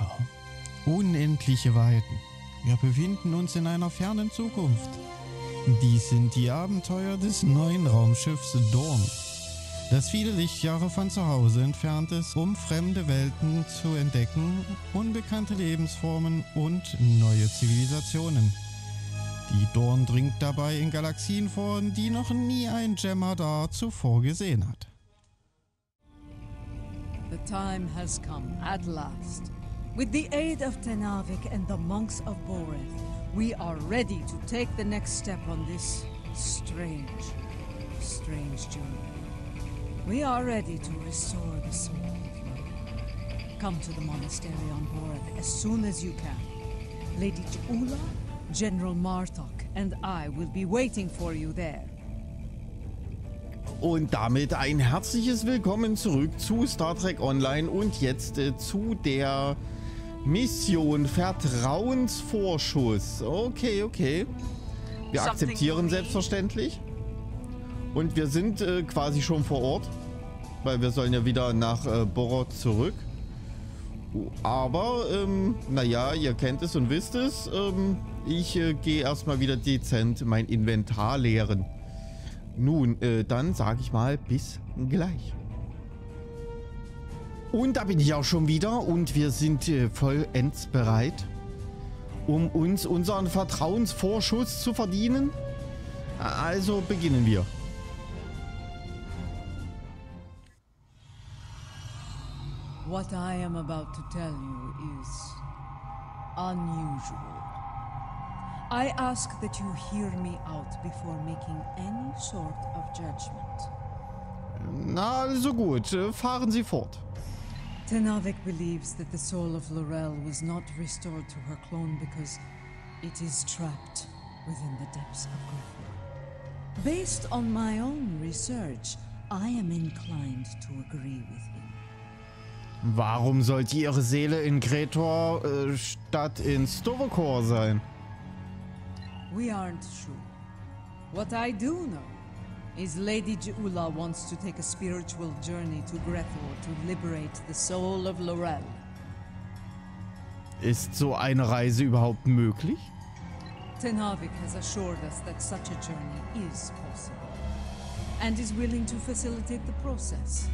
Weltraum. Unendliche Weiten. Wir befinden uns in einer fernen Zukunft. Dies sind die Abenteuer des neuen Raumschiffs Dawn, das viele Lichtjahre von zu Hause entfernt ist, um fremde Welten zu entdecken, unbekannte Lebensformen und neue Zivilisationen. Die Dawn dringt dabei in Galaxien vor, die noch nie ein Jem'Hadar zuvor gesehen hat. The time has come at last. With the aid of Tenavik and the monks of Boreth, we are ready to take the next step on this strange journey. We are ready to restore the soul of Lorraine. Come to the monastery on Boreth as soon as you can. Lady Je'ula, General Martok and I will be waiting for you there. Und damit ein herzliches Willkommen zurück zu Star Trek Online und jetzt zu der Mission Vertrauensvorschuss. Okay. Wir akzeptieren selbstverständlich. Und wir sind quasi schon vor Ort, weil wir sollen ja wieder nach Boreth zurück. Aber, naja, ihr kennt es und wisst es. Ich gehe erstmal wieder dezent mein Inventar leeren. Nun, dann sage ich mal bis gleich. Und da bin ich auch schon wieder und wir sind vollends bereit, um uns unseren Vertrauensvorschuss zu verdienen. Also beginnen wir. What I am about to tell you is unusual. I ask that you hear me out before making any sort of judgment. Na, also gut, fahren Sie fort. Tenavik believes that the soul of L'Rell was not restored to her clone because it is trapped within the depths of Griffin. Based on my own research, I am inclined to agree with him. Warum sollte Ihre Seele in Kretor statt in STO sein? We aren't sure. What I do know is Lady Je'ula wants to take a spiritual journey to Gretor to liberate the soul of L'Rell. Ist so eine Reise überhaupt möglich? Tenavik has assured us that such a journey is possible and is willing to facilitate the process,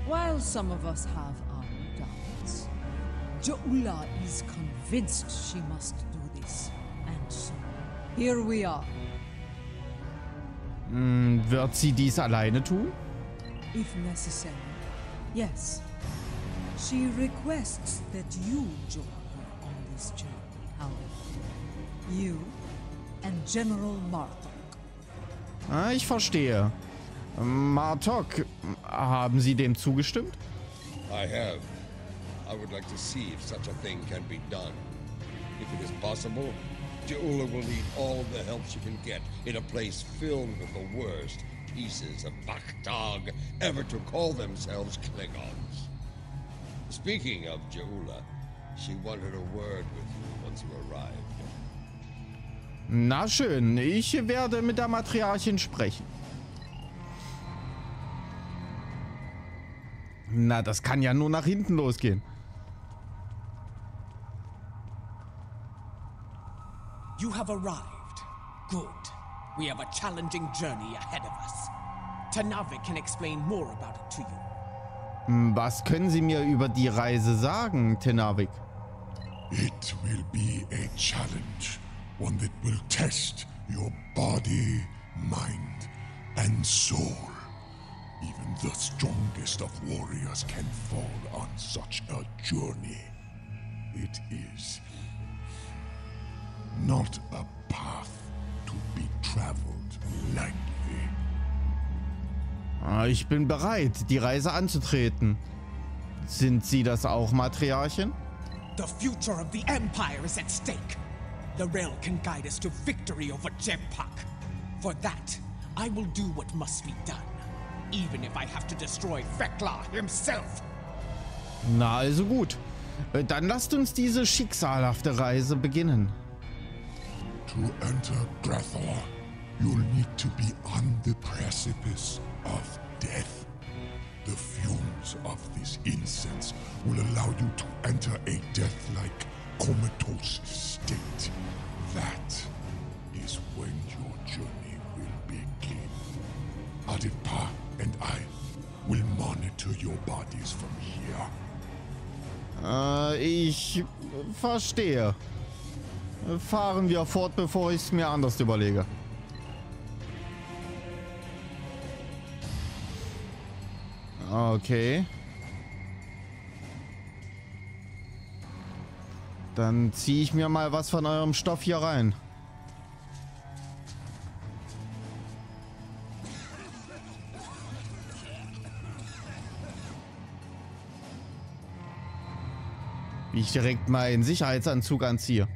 while some of us have our doubts. Je'ula is convinced she must do this, and so here we are. Wird sie dies alleine tun? If necessary, yes. She requests that you join her on this journey, however. You and General Martok. Ah, ich verstehe. Martok, haben Sie dem zugestimmt? I have. I would like to see if such a thing can be done. If it is possible, Je'ula will need all the help she can get in a place filled with the worst pieces of Bakhtag ever to call themselves Klingons. Speaking of Je'ula, she wanted a word with you once you arrived. Na schön, ich werde mit der Matriarchin sprechen. Na, das kann ja nur nach hinten losgehen. You have arrived. Good. We have a challenging journey ahead of us. Tenavik can explain more about it to you. Was können Sie mir über die Reise sagen, Tenavik? It will be a challenge, one that will test your body, mind, and soul. Even the strongest of warriors can fall on such a journey. It is not a path to be traveled lightly. Ich bin bereit, die Reise anzutreten. Sind Sie das auch, Matriarchin? The future of the Empire is at stake. L'Rell can guide us to victory over Jempak. For that, I will do what must be done, even if I have to destroy Fekla himself. Na, also gut. Dann lasst uns diese schicksalhafte Reise beginnen. To enter Gretor, you'll need to be on the precipice of death. The fumes of this incense will allow you to enter a death departed Pa and I will monitor your bodies from here. Ich verstehe. Fahren wir fort, bevor ich es mir anders überlege. Okay. Dann ziehe ich mir mal was von eurem Stoff hier rein. Wie ich direkt meinen Sicherheitsanzug anziehe.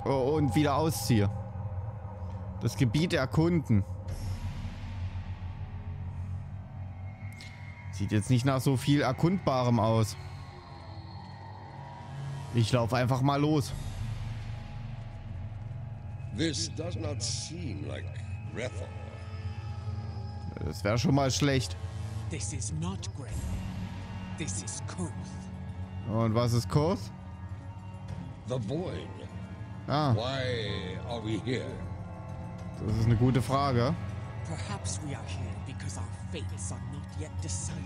Oh, und wieder ausziehe. Das Gebiet erkunden. Sieht jetzt nicht nach so viel Erkundbarem aus. Ich laufe einfach mal los. This does not seem like Grethel. Das wäre schon mal schlecht. This is not Grethel. This is Koth. Und was ist Koth? The Void. Ah, Why are we here? das ist eine gute Frage. Perhaps we are here because our fates are not yet decided.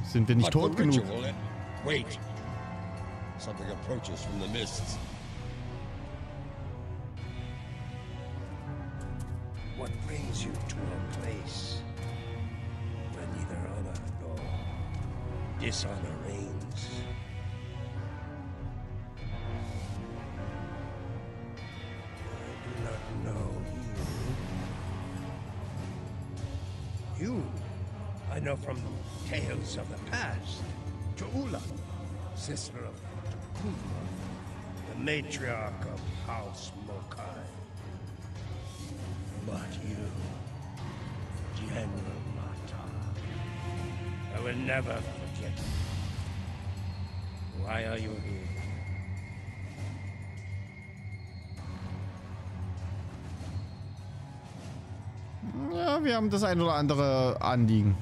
Sind wir nicht But the tot genug? ritual, wait. Something approaches from the mists. What brings you to a place where neither honor nor dishonor reigns? I do not know you. You, I know from tales of the past. Tuula, sister of Tuula, the matriarch of House Mokai. But you, General Mata, I will never forget you. Why are you here? Ja, wir haben das ein oder andere Anliegen.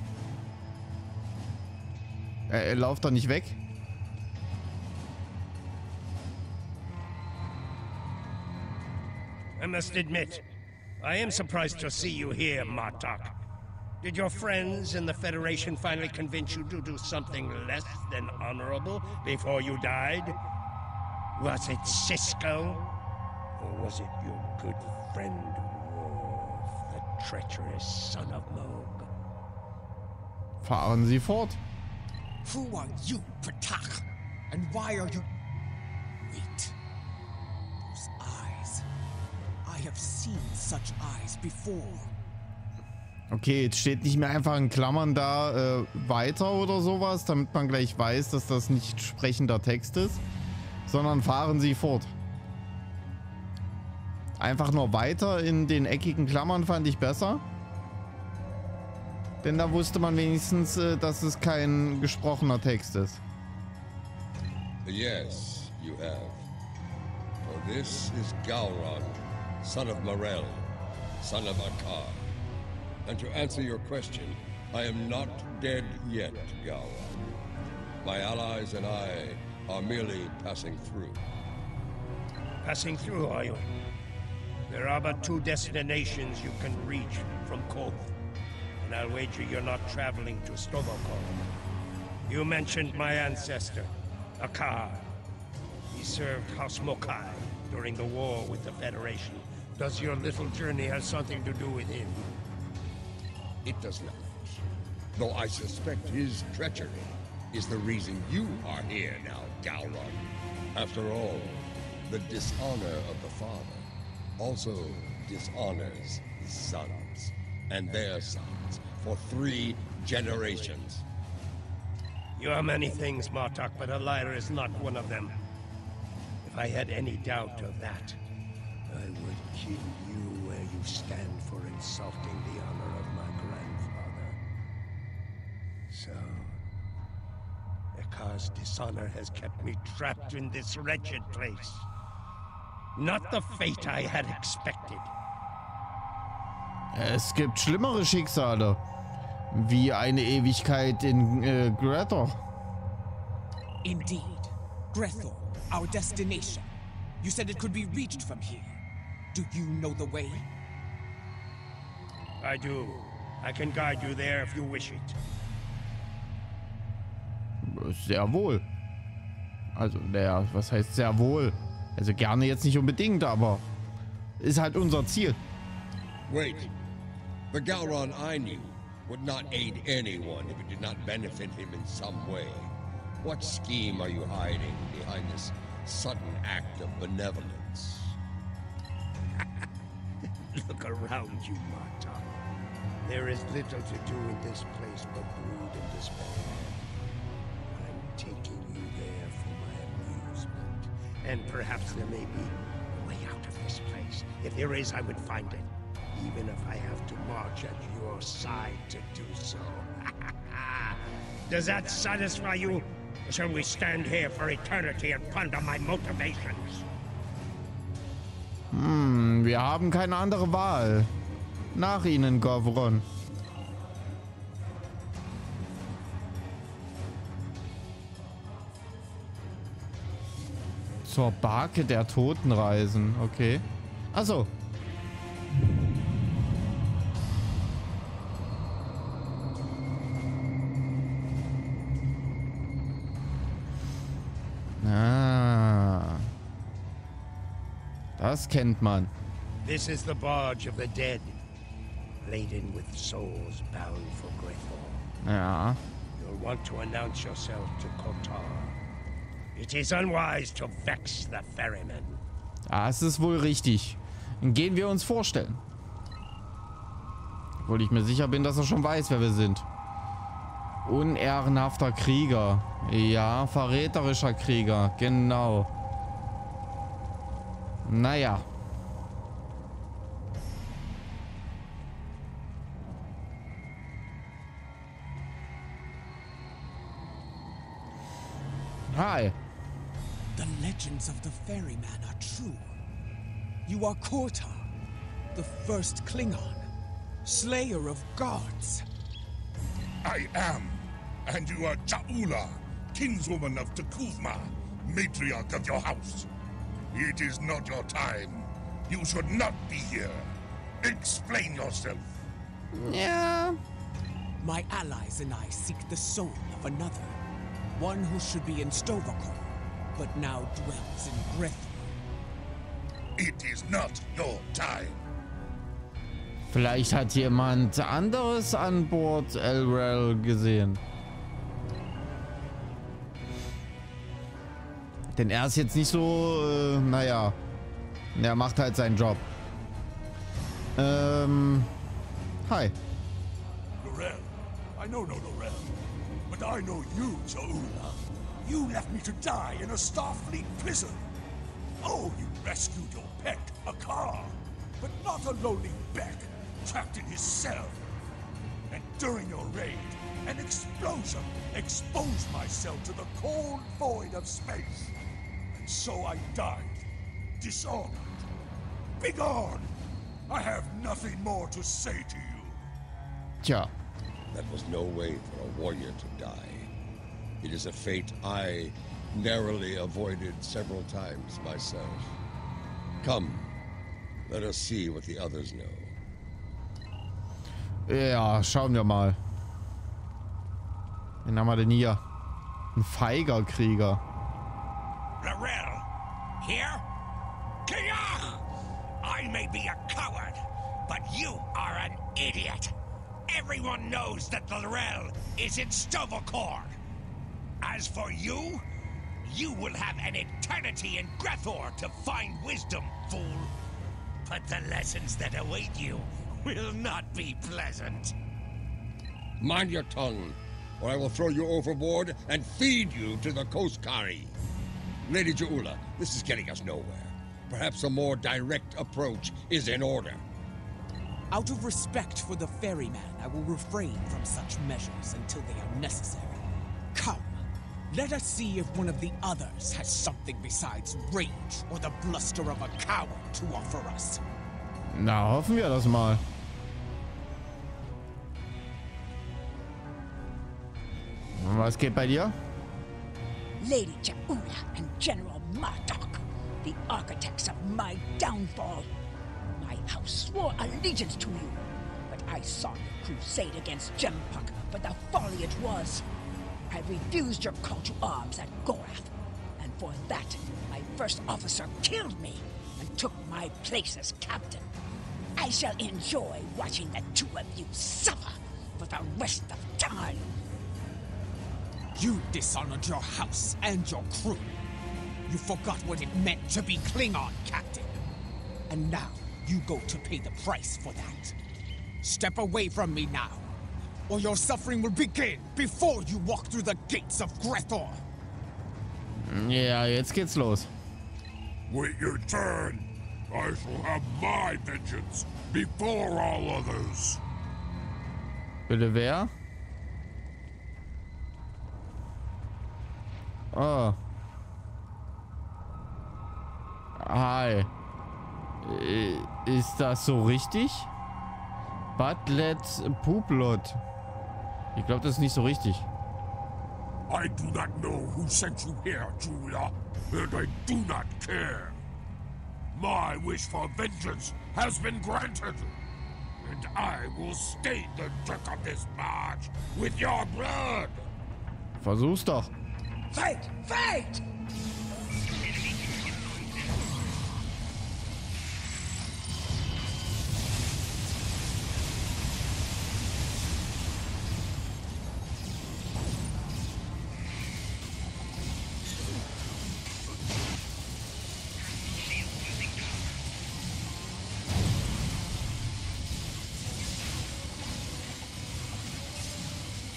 Er lauft doch nicht weg. I must admit, I am surprised to see you here, Martok. Did your friends in the Federation finally convince you to do something less than honorable before you died? Was it Cisco? Or was it your good friend Worf, the treacherous son of Moog? Fahren Sie fort. Who are you, Pratak? And why are you... Wait. Those eyes. I have seen such eyes before. Okay, jetzt steht nicht mehr einfach in Klammern da weiter oder sowas, damit man gleich weiß, dass das nicht sprechender Text ist, sondern fahren Sie fort. Einfach nur weiter in den eckigen Klammern fand ich besser. Denn da wusste man wenigstens, dass es kein gesprochener Text ist. Yes, you have. For this is Gowron, son of Morel, son of Akar. And to answer your question, I am not dead yet, Gowron. My allies and I are merely passing through. Passing through, are you? There are but two destinations you can reach from Koth. And I'll wager you're not traveling to Stovokov. You mentioned my ancestor, Akar. He served House Mokai during the war with the Federation. Does your little journey have something to do with him? It does not. Though I suspect his treachery is the reason you are here now, Gowron. After all, the dishonor of the father also dishonors his sons and their sons for 3 generations. You are many things, Martok, but a liar is not one of them. If I had any doubt of that, I would kill you where you stand for insulting the honor of my grandfather. So, Akar's dishonor has kept me trapped in this wretched place. Not the fate I had expected. Es gibt schlimmere Schicksale. Wie eine Ewigkeit in Grethor. Indeed. Grethor, our destination. You said it could be reached from here. Do you know the way? I do. I can guide you there if you wish it. Sehr wohl. Also, naja, was heißt sehr wohl? Also gerne jetzt nicht unbedingt, aber ist halt unser Ziel. Wait. The Gowron I knew would not aid anyone if it did not benefit him in some way. What scheme are you hiding behind this sudden act of benevolence? Look around you, Marta. There is little to do in this place but brood and despair. I'm taking you there for my amusement. And perhaps there may be a way out of this place. If there is, I would find it. Even if I have to march at your side to do so. Does that satisfy you? Or shall we stand here for eternity and ponder my motivations? Wir haben keine andere Wahl. Nach Ihnen, Gowron. Zur Barke der Toten reisen, okay. Achso. Das kennt man. This is the barge of the dead, laden with souls bound for Grethor. Ja. You'll want to announce yourself to Kotar. It is unwise to vex the ferryman. Das ist wohl richtig. Gehen wir uns vorstellen. Obwohl ich mir sicher bin, dass er schon weiß, wer wir sind. Unehrenhafter Krieger. Ja, verräterischer Krieger. Genau. Naja. Hi. The legends of the ferryman are true. You are Kotar, the first Klingon, slayer of gods. I am. And you are Jaula, kinswoman of Tekuvma, matriarch of your house. It is not your time. You should not be here. Explain yourself. Yeah. My allies and I seek the soul of another. One who should be in Stovacor, but now dwells in Grethor. It is not your time. Vielleicht hat jemand anderes an Bord Elrel gesehen. Denn er ist jetzt nicht so, naja. Er macht halt seinen Job. Hi. Lorel. I know no Lorel. But I know you, Jaula. You left me to die in a Starfleet prison. Oh, you rescued your pet, a car. But not a lowly Beck, trapped in his cell. And during your raid, an explosion exposed my cell to the cold void of space. And so I died, dishonored. Begone! I have nothing more to say to you. Tja. That was no way for a warrior to die. It is a fate I narrowly avoided several times myself. Come, let us see what the others know. Ja, schauen wir mal. Wen haben wir denn hier? Ein feiger Krieger. Lorel, here? Kiyah! I may be a coward, but you are an idiot. Everyone knows that the Lorel is in Stovacor. As for you, you will have an eternity in Grethor to find wisdom, fool. But the lessons that await you will not be pleasant. Mind your tongue, or I will throw you overboard and feed you to the Koskari. Lady Jaula, this is getting us nowhere. Perhaps a more direct approach is in order. Out of respect for the ferryman, I will refrain from such measures until they are necessary. Come, let us see if one of the others has something besides rage or the bluster of a coward to offer us. Na, hoffen wir das mal. Was geht bei dir? Lady Jaula and General Marduk, the architects of my downfall. My house swore allegiance to you, but I saw your crusade against Jempuk for the folly it was. I refused your call to arms at Gorath, and for that, my first officer killed me and took my place as captain. I shall enjoy watching the two of you suffer for the rest of time. You dishonored your house and your crew. You forgot what it meant to be Klingon, Captain. And now you go to pay the price for that. Step away from me now, or your suffering will begin before you walk through the gates of Grethor. Ja, jetzt geht's los. Wait your turn. I shall have my vengeance before all others. Bitte wer? Oh. Hi. Ist das so richtig? But let's Puplot. Ich glaube, das ist nicht so richtig. I do not know who sent you here, Julia, and I do not care. My wish for vengeance has been granted, and I will stain the deck of this march with your blood. Versuch's doch. Fight! Fight!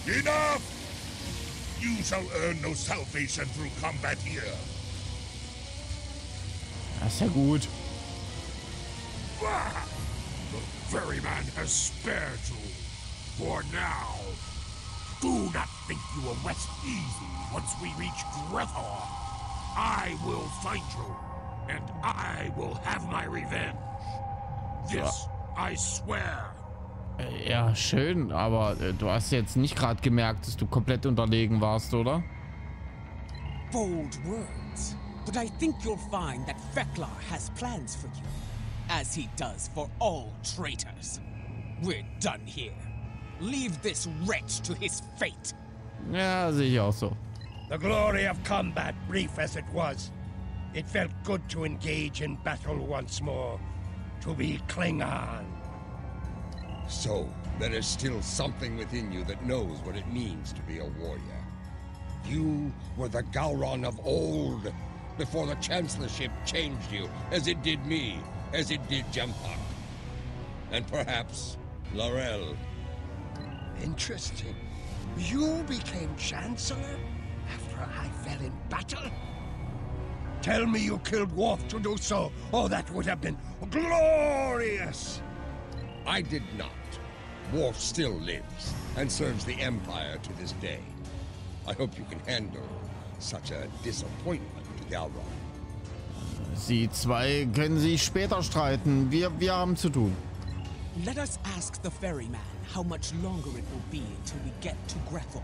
Enough! You shall earn no salvation through combat here. Das ist ja gut. Ah! The ferryman has spared you. For now. Do not think you will rest easy once we reach Grethor. I will find you, and I will have my revenge. This I swear. Ja, schön, aber du hast jetzt nicht gerade gemerkt, dass du komplett unterlegen warst, oder? Bold words, but I think you'll find that Feklar has plans for you, as he does for all traitors. We're done here. Leave this wretch to his fate. Ja, sehe ich auch so. The glory of combat, brief as it was. It felt good to engage in battle once more. To be Klingon. So, there is still something within you that knows what it means to be a warrior. You were the Gowron of old, before the Chancellorship changed you, as it did me, as it did Jempuk. And perhaps Laurel. Interesting. You became Chancellor after I fell in battle? Tell me you killed Worf to do so. Oh, that would have been glorious! I did not. Worf still lives and serves the Empire to this day. I hope you can handle such a disappointment, Gowron. Sie zwei können sich später streiten. Wir haben zu tun. Let us ask the ferryman how much longer it will be until we get to Grethor.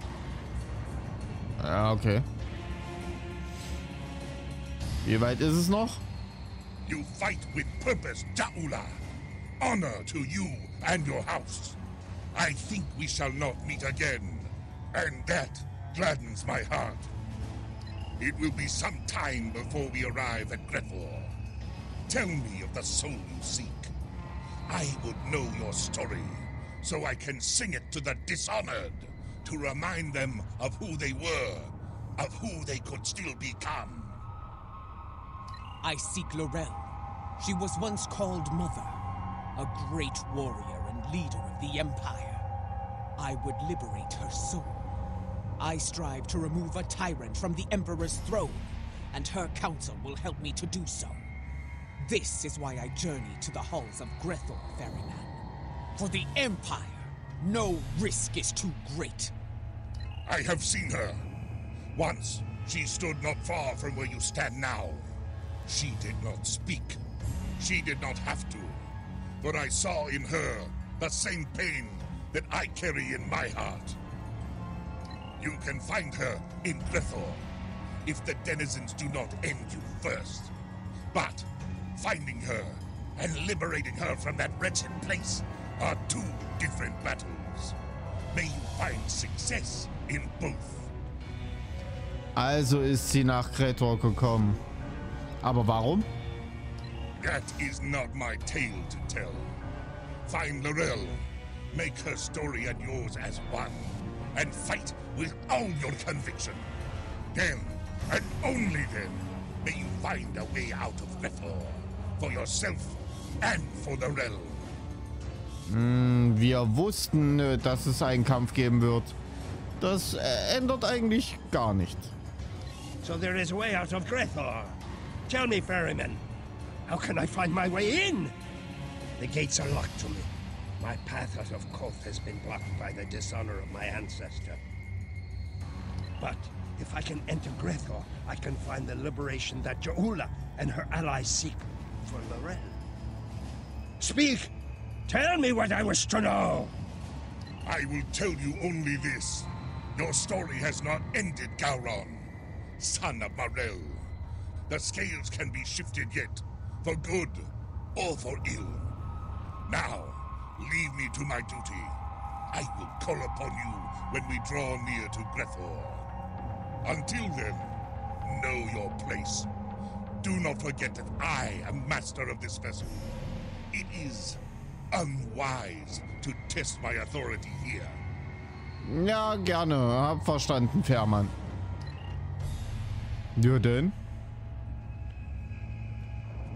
Ja, okay. Wie weit ist es noch? You fight with purpose, Jaula. Honor to you and your house. I think we shall not meet again, and that gladdens my heart. It will be some time before we arrive at Grethor. Tell me of the soul you seek. I would know your story, so I can sing it to the dishonored, to remind them of who they were, of who they could still become. I seek Laurel. She was once called Mother, a great warrior and leader of the Empire. I would liberate her soul. I strive to remove a tyrant from the Emperor's throne, and her counsel will help me to do so. This is why I journey to the halls of Grethor, ferryman. For the Empire, no risk is too great. I have seen her. Once, she stood not far from where you stand now. She did not speak. She did not have to. But I saw in her the same pain that I carry in my heart. You can find her in Grethor, if the denizens do not end you first. But finding her and liberating her from that wretched place are two different battles. May you find success in both. Also ist sie nach Grethor gekommen. Aber warum? That is not my tale to tell. Find Laurel, make her story and yours as one, and fight with all your conviction. Then, and only then, may you find a way out of Grethor, for yourself and for Laurel. Wir wussten, dass es einen Kampf geben wird. Das ändert eigentlich gar nichts. So there is a way out of Grethor. Tell me, ferryman, how can I find my way in? The gates are locked to me. My path out of Koth has been blocked by the dishonor of my ancestor. But if I can enter Grethor, I can find the liberation that Jaula and her allies seek for Laurel. Speak! Tell me what I wish to know! I will tell you only this. Your story has not ended, Gowron, son of Marel. The scales can be shifted yet, for good or for ill. Now, leave me to my duty. I will call upon you when we draw near to Grethor. Until then, know your place. Do not forget that I am master of this vessel. It is unwise to test my authority here. Ja, gerne. Hab verstanden, Fährmann. Ja, denn?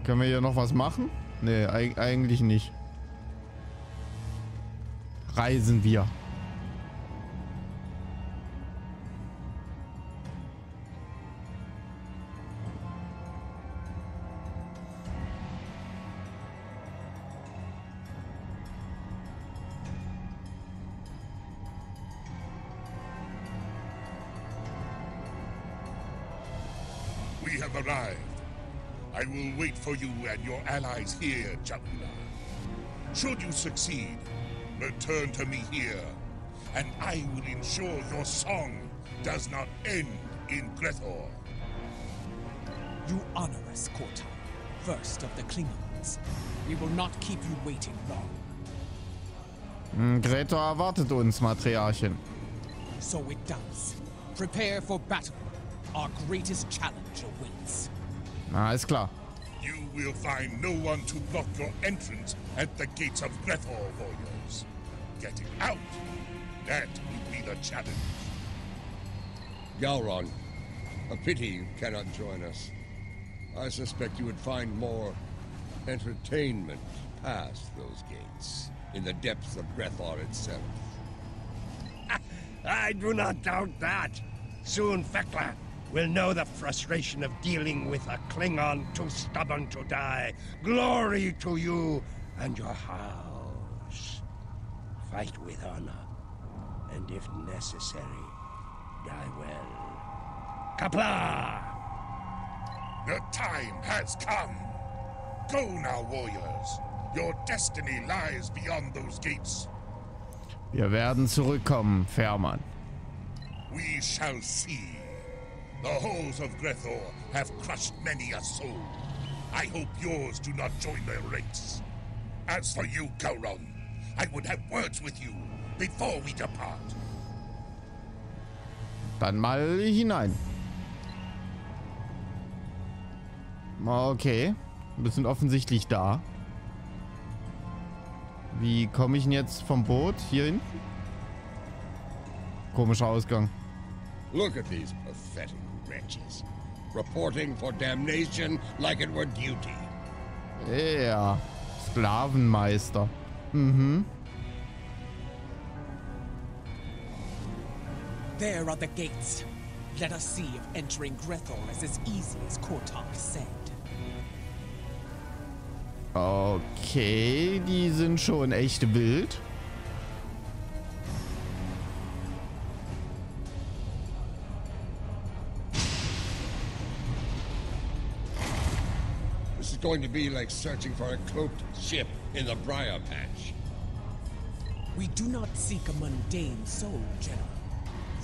Können wir hier noch was machen? Nee, eigentlich nicht. Reisen wir. We have arrived. I will wait for you and your allies here, Jaula. Should you succeed, return to me here, and I will ensure your song does not end in Grethor. You honor us, Kortal, first of the Klingons. We will not keep you waiting long. Grethor erwartet uns, Matriarchin. So it does. Prepare for battle. Our greatest challenge awaits. Na, ist klar. You will find no one to block your entrance at the gates of Grethor, warriors. Getting out, that will be the challenge. Galron, a pity you cannot join us. I suspect you would find more entertainment past those gates, in the depths of Grethor itself. I do not doubt that. Soon Fekla will know the frustration of dealing with a Klingon too stubborn to die. Glory to you and your house. Fight with honor, and if necessary, die well. Kapla! The time has come. Go now, warriors. Your destiny lies beyond those gates. Wir werden zurückkommen, Fährmann. We shall see. The halls of Grethor have crushed many a soul. I hope yours do not join their ranks. As for you, Gowron, I would have words with you before we depart. Dann mal hinein. Okay. Wir sind offensichtlich da. Wie komme ich denn jetzt vom Boot hier hinten? Komischer Ausgang. Look at these pathetic wretches, reporting for damnation like it were duty. Ja, Sklavenmeister. Mhm. There are the gates. Let us see if entering Grethor is as easy as Kortal said. Okay, die sind schon echt wild. This is going to be like searching for a cloaked ship in the briar patch. We do not seek a mundane soul, General.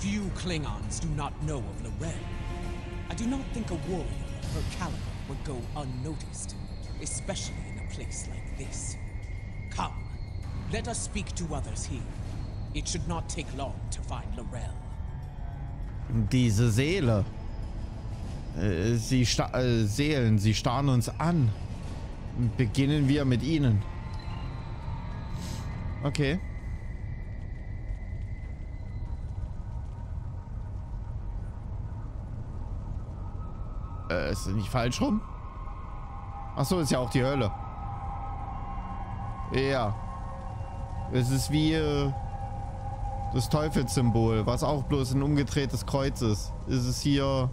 Few Klingons do not know of Lorel. I do not think a warrior of her caliber would go unnoticed, especially in a place like this. Come, let us speak to others here. It should not take long to find Lorel. Diese Seele. Seelen, sie starren uns an. Beginnen wir mit ihnen. Okay. Ist das nicht falsch rum? Achso, ist ja auch die Hölle. Ja. Es ist wie das Teufelssymbol, was auch bloß ein umgedrehtes Kreuz ist. Ist es hier...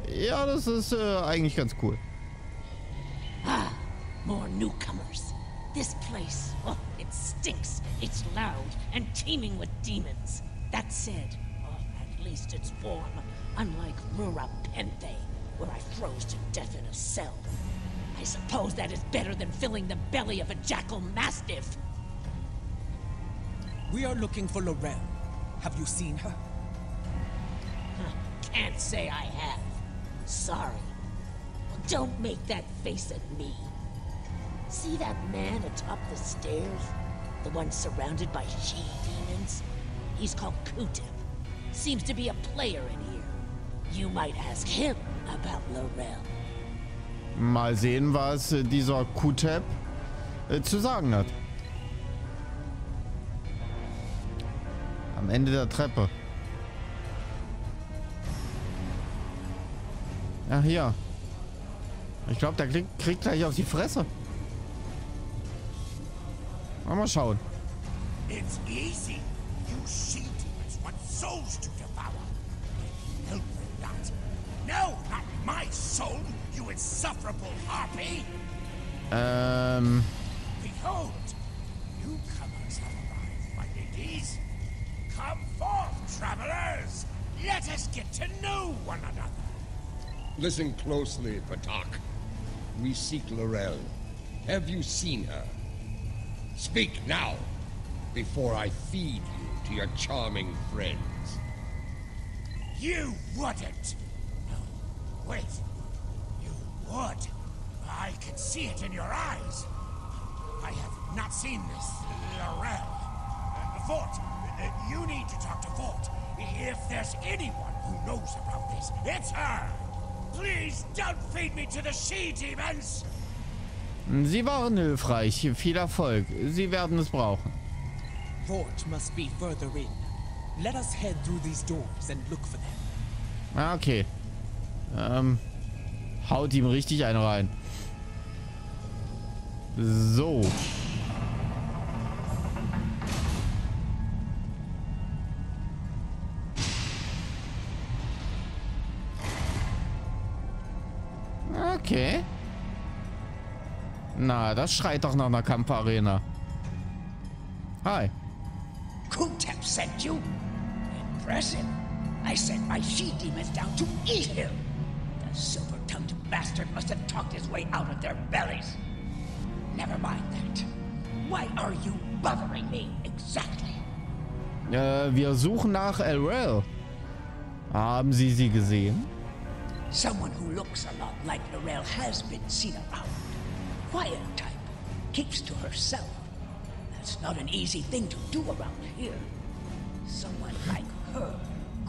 Ja, das ist eigentlich ganz cool. Ah, more newcomers. This place, oh, it stinks. It's loud and teeming with demons. That said, oh, at least it's warm, unlike Rura Pente, where I froze to death in a cell. I suppose that is better than filling the belly of a jackal mastiff. We are looking for Lorel. Have you seen her? Can't say I have. Sorry. Well, don't make that face at me. See that man atop the stairs? The one surrounded by she-demons? He's called Kutep. Seems to be a player in here. You might ask him about Lorel. Mal sehen, was dieser Kutep zu sagen hat. Am Ende der Treppe. Ach hier. Ich glaube, der kriegt gleich auf die Fresse. Mal schauen. It's easy. You she-demons want souls to devour. Help them not. No, not my soul, you insufferable harpy. Behold, newcomers have arrived, my ladies. Come forth, travelers. Let us get to know one another. Listen closely, Patak. We seek Lorel. Have you seen her? Speak now, before I feed you to your charming friends. You wouldn't. No, wait. You would. I can see it in your eyes. I have not seen this Lorel. Vought, you need to talk to Vought. If there's anyone who knows about this, it's her. Please don't feed me to the she-demons. Sie waren hilfreich. Viel Erfolg. Sie werden es brauchen. Vought must be further in. Let us head through these doors and look for them. Ah, okay. Haut ihm richtig einen rein. So. Okay. Na, das schreit doch nach einer Kampfarena. Hi. Kutep sent you? Impressive. I sent my she-demons down to eat him. The silver-tongued bastard must have talked his way out of their bellies. Never mind that. Why are you bothering me exactly? Wir suchen nach Lorel. Haben Sie sie gesehen? Someone who looks a lot like Lorel has been seen around. Quiet type. Keeps to herself. That's not an easy thing to do around here. Someone like her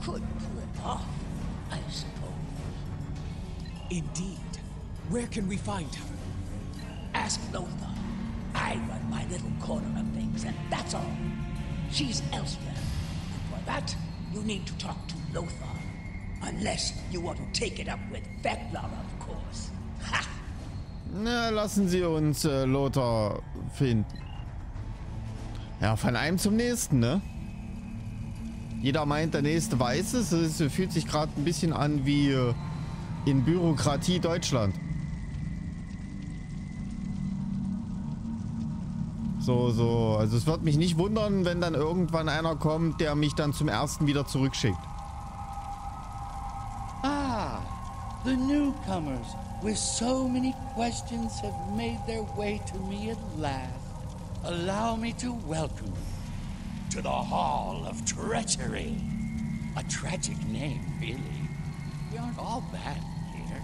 could pull it off, I suppose. Indeed. Where can we find her? Ask Lothar. I run my little corner of things, and that's all. She's elsewhere. And for that, you need to talk to Lothar. Unless you want to take it up with Veklar, of course. Ha! Na, lassen Sie uns Lothar finden. Ja, von einem zum nächsten, ne? Jeder meint, der nächste weiß es. Es fühlt sich gerade ein bisschen an wie in Bürokratie Deutschland. So. Also es wird mich nicht wundern, wenn dann irgendwann einer kommt, der mich dann zum ersten wieder zurückschickt. Ah, the newcomers with so many questions have made their way to me at last. Allow me to welcome you to the Hall of Treachery. A tragic name, really. We aren't all bad here.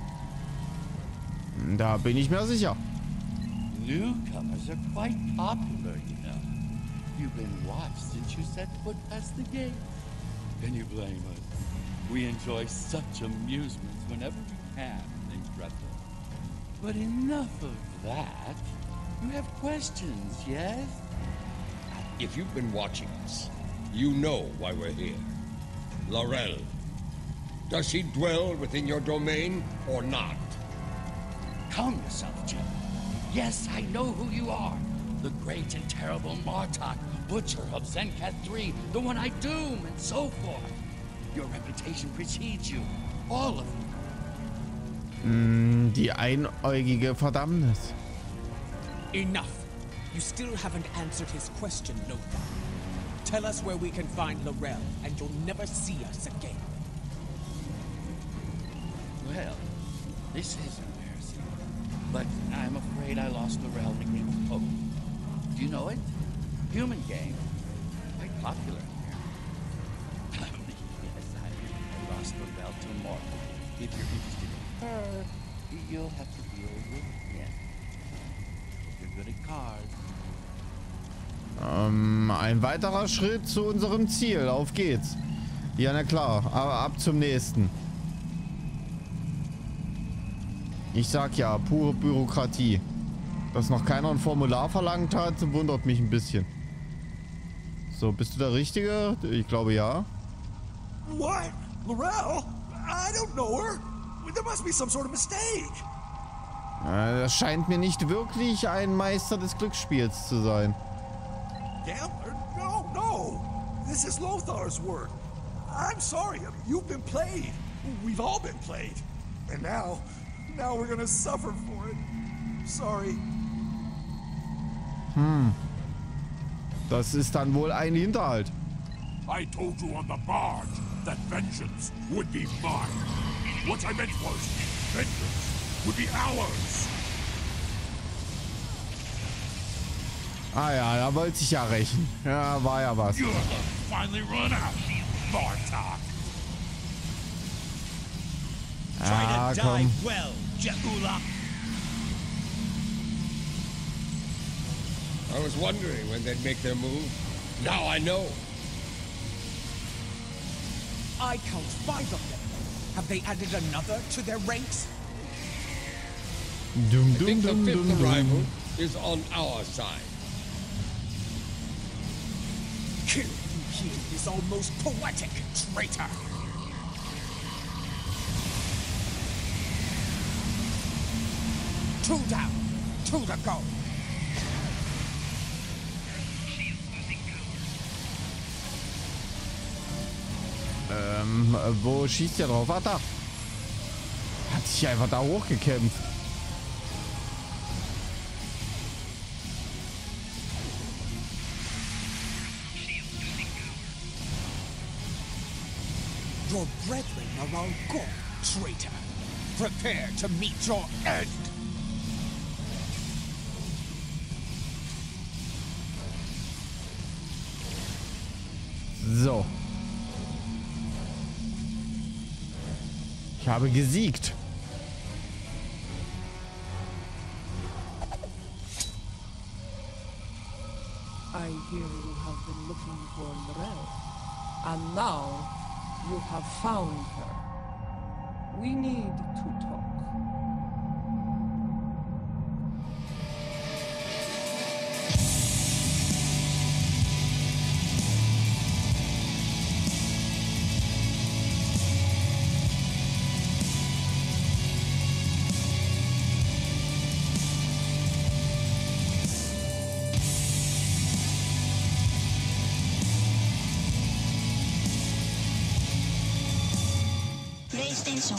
Da bin ich mir sicher. Newcomers are quite popular, you know. You've been watched since you set foot past the gate. Can you blame us? We enjoy such amusements whenever we can, named Breather. But enough of that. You have questions, yes? If you've been watching us, you know why we're here. Laurel. Does she dwell within your domain or not? Calm yourself, Jim. Yes, I know who you are. The great and terrible Martok, Butcher of Zencat 3, the one I doom, and so forth. Your reputation precedes you. All of you. Die einäugige Verdammnis. Enough. You still haven't answered his question, Lothar. Tell us where we can find Laurel, and you'll never see us again. Well, this is embarrassing. But I'm afraid I lost Laurel in a game of poker. Do you know it? Human game. Quite popular here. Yes, I lost Laurel to Mortal. If you're interested in her, you'll have to deal with him. You're good at cards. Ein weiterer Schritt zu unserem Ziel. Auf geht's. Ja, na klar. Aber ab zum nächsten. Ich sag ja, pure Bürokratie. Dass noch keiner ein Formular verlangt hat, wundert mich ein bisschen. So, bist du der Richtige? Ich glaube ja. What? Laurel? I don't know her. There must be some sort of mistake. Das scheint mir nicht wirklich ein Meister des Glücksspiels zu sein. Gambler? No. This is Lothar's work. I'm sorry. You've been played. We've all been played. And now we're gonna suffer for it. Sorry. Das ist dann wohl ein Hinterhalt. I told you on the barge that vengeance would be mine. What I meant was, vengeance would be ours. Ah ja, da wollte ich ja rächen. Ja, war ja was. You'll finally run out, Martok. Ah, komm. well, Jaula. I was wondering when they'd make their move. Now I know. I count 5 of them. Have they added another to their ranks? Dum, I think the dum, fifth dum, dum. arrival is on our side. Killing you here is almost poetic, traitor. Two down, 2 to go. Wo schießt der drauf? Ah, da. Hat sich einfach da hochgekämpft. Your brethren are all gone, traitor. Prepare to meet your end. So. Ich habe gesiegt. I hear you have been looking for Laurel, and now you have found her. We need to talk. PlayStation